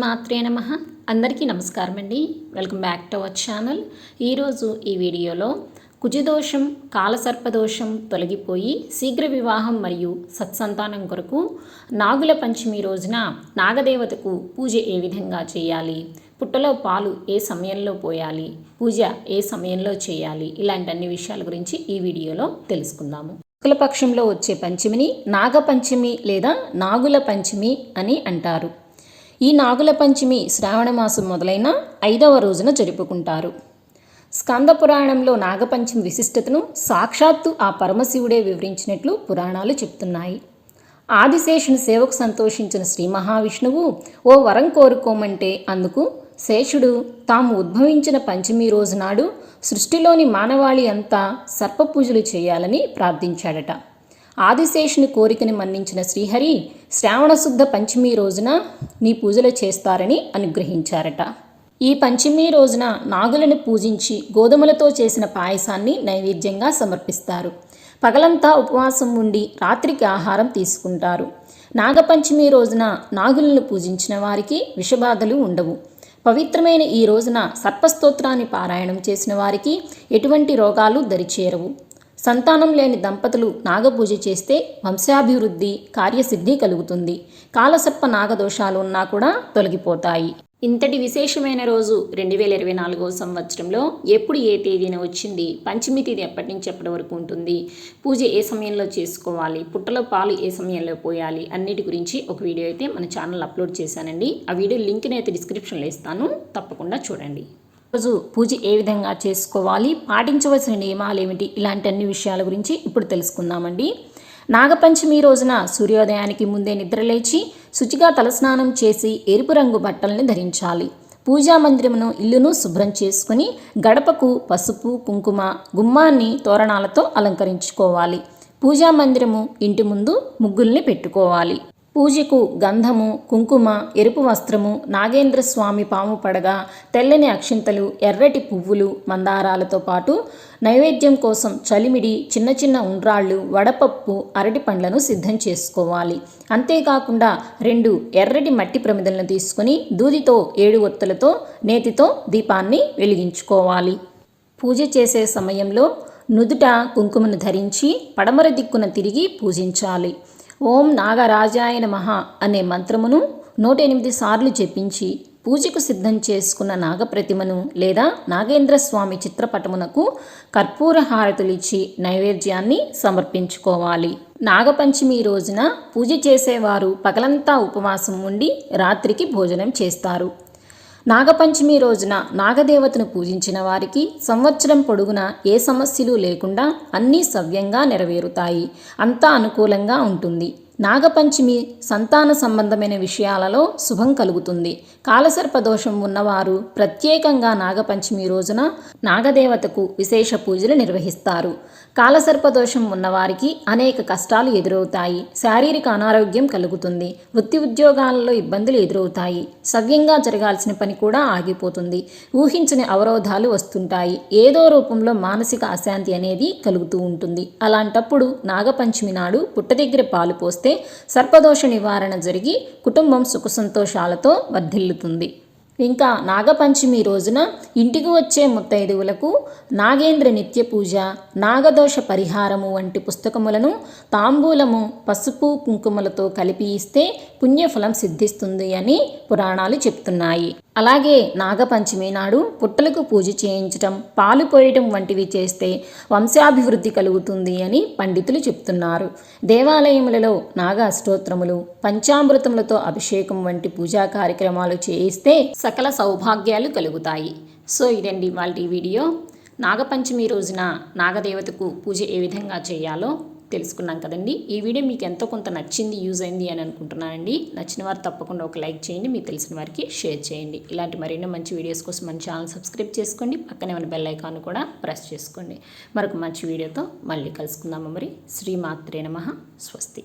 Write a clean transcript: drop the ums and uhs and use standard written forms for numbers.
శ్రీమాత్రే నమః. అందరికీ నమస్కారం అండి. Welcome back to our channel. ఈరోజు ఈ వీడియోలో కుజదోషం, కాలసర్పదోషం తొలగిపోయి శీఘ్ర వివాహం మరియు సత్సంతానం కొరకు నాగుల పంచమి రోజున నాగదేవతకు పూజ ఏ విధంగా చేయాలి, పుట్టలో పాలు ఏ సమయంలో పోయాలి, పూజ ఏ సమయంలో చేయాలి, ఇలాంటి అన్ని విషయాల గురించి ఈ వీడియోలో తెలుసుకుందాము. శుక్లపక్షంలో వచ్చే పంచమిని నాగపంచమి లేదా నాగుల పంచమి అని అంటారు. ఈ నాగుల పంచమి శ్రావణ మాసం మొదలైన 5వ రోజున జరుపుకుంటారు. స్కంద పురాణంలో నాగపంచమి విశిష్టతను సాక్షాత్తు ఆ పరమశివుడే వివరించినట్లు పురాణాలు చెప్తున్నాయి. ఆదిశేషుని సేవకు సంతోషించిన శ్రీ మహావిష్ణువు ఓ వరం కోరుకోమంటే అందుకు శేషుడు తాము ఉద్భవించిన పంచమి రోజునాడు సృష్టిలోని మానవాళి అంతా సర్పపూజలు చేయాలని ప్రార్థించాడట. ఆదిశేషుని కోరికని మన్నించిన శ్రీహరి శ్రావణశుద్ధ పంచమి రోజున నీ పూజలు చేస్తారని అనుగ్రహించారట. ఈ పంచమి రోజున నాగులను పూజించి గోధుమలతో చేసిన పాయసాన్ని నైవేద్యంగా సమర్పిస్తారు. పగలంతా ఉపవాసం ఉండి రాత్రికి ఆహారం తీసుకుంటారు. నాగపంచమి రోజున నాగులను పూజించిన వారికి విషబాధలు ఉండవు. పవిత్రమైన ఈ రోజున సర్పస్తోత్రాన్ని పారాయణం చేసిన వారికి ఎటువంటి రోగాలు దరిచేరవు. సంతానం లేని దంపతులు నాగపూజ చేస్తే వంశాభివృద్ధి, కార్యసిద్ధి కలుగుతుంది. కాలసర్ప నాగదోషాలు ఉన్నా కూడా తొలగిపోతాయి. ఇంతటి విశేషమైన రోజు 2024వ సంవత్సరంలో ఎప్పుడు ఏ తేదీన వచ్చింది, పంచమి తేదీ ఎప్పటి నుంచి ఎప్పటి వరకు ఉంటుంది, పూజ ఏ సమయంలో చేసుకోవాలి, పుట్టలో పాలు ఏ సమయంలో పోయాలి, అన్నిటి గురించి ఒక వీడియో అయితే మన ఛానల్ అప్లోడ్ చేశానండి. ఆ వీడియో లింక్ని అయితే డిస్క్రిప్షన్లో ఇస్తాను, తప్పకుండా చూడండి. రోజు పూజ ఏ విధంగా చేసుకోవాలి, పాటించవలసిన నియమాలు ఏమిటి, ఇలాంటి అన్ని విషయాల గురించి ఇప్పుడు తెలుసుకుందామండి. నాగపంచమి రోజున సూర్యోదయానికి ముందే నిద్రలేచి శుచిగా తలస్నానం చేసి ఎరుపు రంగు బట్టలను ధరించాలి. పూజా మందిరమును, ఇల్లును శుభ్రం చేసుకుని గడపకు పసుపు, కుంకుమ, గుమ్మాన్ని తోరణాలతో అలంకరించుకోవాలి. పూజా మందిరము ఇంటి ముందు ముగ్గుల్ని పెట్టుకోవాలి. పూజకు గంధము, కుంకుమ, ఎరుపు వస్త్రము, నాగేంద్ర స్వామి పాము పడగ, తెల్లని అక్షింతలు, ఎర్రటి పువ్వులు, మందారాలతో పాటు నైవేద్యం కోసం చలిమిడి, చిన్న చిన్న ఉండ్రాళ్ళు, వడపప్పు, అరటి పండ్లను సిద్ధం చేసుకోవాలి. అంతేకాకుండా 2 ఎర్రటి మట్టి ప్రమిదలను తీసుకొని దూదితో 7 ఒత్తులతో నేతితో దీపాన్ని వెలిగించుకోవాలి. పూజ చేసే సమయంలో నుదుట కుంకుమను ధరించి పడమర దిక్కున తిరిగి పూజించాలి. ఓం నాగరాజాయ నమః అనే మంత్రమును 108 సార్లు జపించి పూజకు సిద్ధం చేసుకున్న నాగప్రతిమను లేదా నాగేంద్ర స్వామి చిత్రపటమునకు కర్పూర హారతులిచ్చి నైవేద్యాన్ని సమర్పించుకోవాలి. నాగపంచమి రోజున పూజ చేసేవారు పగలంతా ఉపవాసం ఉండి రాత్రికి భోజనం చేస్తారు. నాగపంచమి రోజున నాగదేవతను పూజించిన వారికి సంవత్సరం పొడుగునా ఏ సమస్యలు లేకుండా అన్నీ సవ్యంగా నెరవేరుతాయి. అంతా అనుకూలంగా ఉంటుంది. నాగపంచమి సంతాన సంబంధమైన విషయాలలో శుభం కలుగుతుంది. కాలసర్పదోషం ఉన్నవారు ప్రత్యేకంగా నాగపంచమి రోజున నాగదేవతకు విశేష పూజలు నిర్వహిస్తారు. కాలసర్పదోషం ఉన్నవారికి అనేక కష్టాలు ఎదురవుతాయి. శారీరక అనారోగ్యం కలుగుతుంది. వృత్తి ఉద్యోగాలలో ఇబ్బందులు ఎదురవుతాయి. సవ్యంగా జరగాల్సిన పని కూడా ఆగిపోతుంది. ఊహించని అవరోధాలు వస్తుంటాయి. ఏదో రూపంలో మానసిక అశాంతి అనేది కలుగుతూ ఉంటుంది. అలాంటప్పుడు నాగపంచమి నాడు పుట్ట దగ్గర పాలు పోస్తే సర్పదోష నివారణ జరిగి కుటుంబం సుఖ సంతోషాలతో వర్ధిల్లుతుంది. ఇంకా నాగపంచమి రోజున ఇంటికి వచ్చే ముత్తైదువులకు నాగేంద్ర నిత్య పూజ, నాగదోష పరిహారము వంటి పుస్తకములను తాంబూలము, పసుపు, కుంకుమలతో కలిపి ఇస్తే పుణ్యఫలం సిద్ధిస్తుంది అని పురాణాలు చెప్తున్నాయి. అలాగే నాగపంచమి నాడు పుట్టలకు పూజ చేయించటం, పాలు పోయటం వంటివి చేస్తే వంశాభివృద్ధి కలుగుతుంది అని పండితులు చెప్తున్నారు. దేవాలయములలో నాగ అష్టోత్తరములు, పంచామృతములతో అభిషేకం వంటి పూజా కార్యక్రమాలు చేయిస్తే సకల సౌభాగ్యాలు కలుగుతాయి. సో ఇదండి ఇవాళ వీడియో. నాగపంచమి రోజున నాగదేవతకు పూజ ఏ విధంగా చేయాలో తెలుసుకున్నాం కదండి. ఈ వీడియో మీకు ఎంతో కొంత నచ్చింది, యూజ్ అయింది అని అనుకుంటున్నానండి. నచ్చిన వారు తప్పకుండా ఒక లైక్ చేయండి, మీకు తెలిసిన వారికి షేర్ చేయండి. ఇలాంటి మరెన్నో మంచి వీడియోస్ కోసం మన ఛానల్ సబ్స్క్రైబ్ చేసుకోండి. పక్కనే ఉన్న బెల్ ఐకాన్ కూడా ప్రెస్ చేసుకోండి. మరొక మంచి వీడియోతో మళ్ళీ కలుసుకుందాము. మరి శ్రీమాత్రే నమః. స్వస్తి.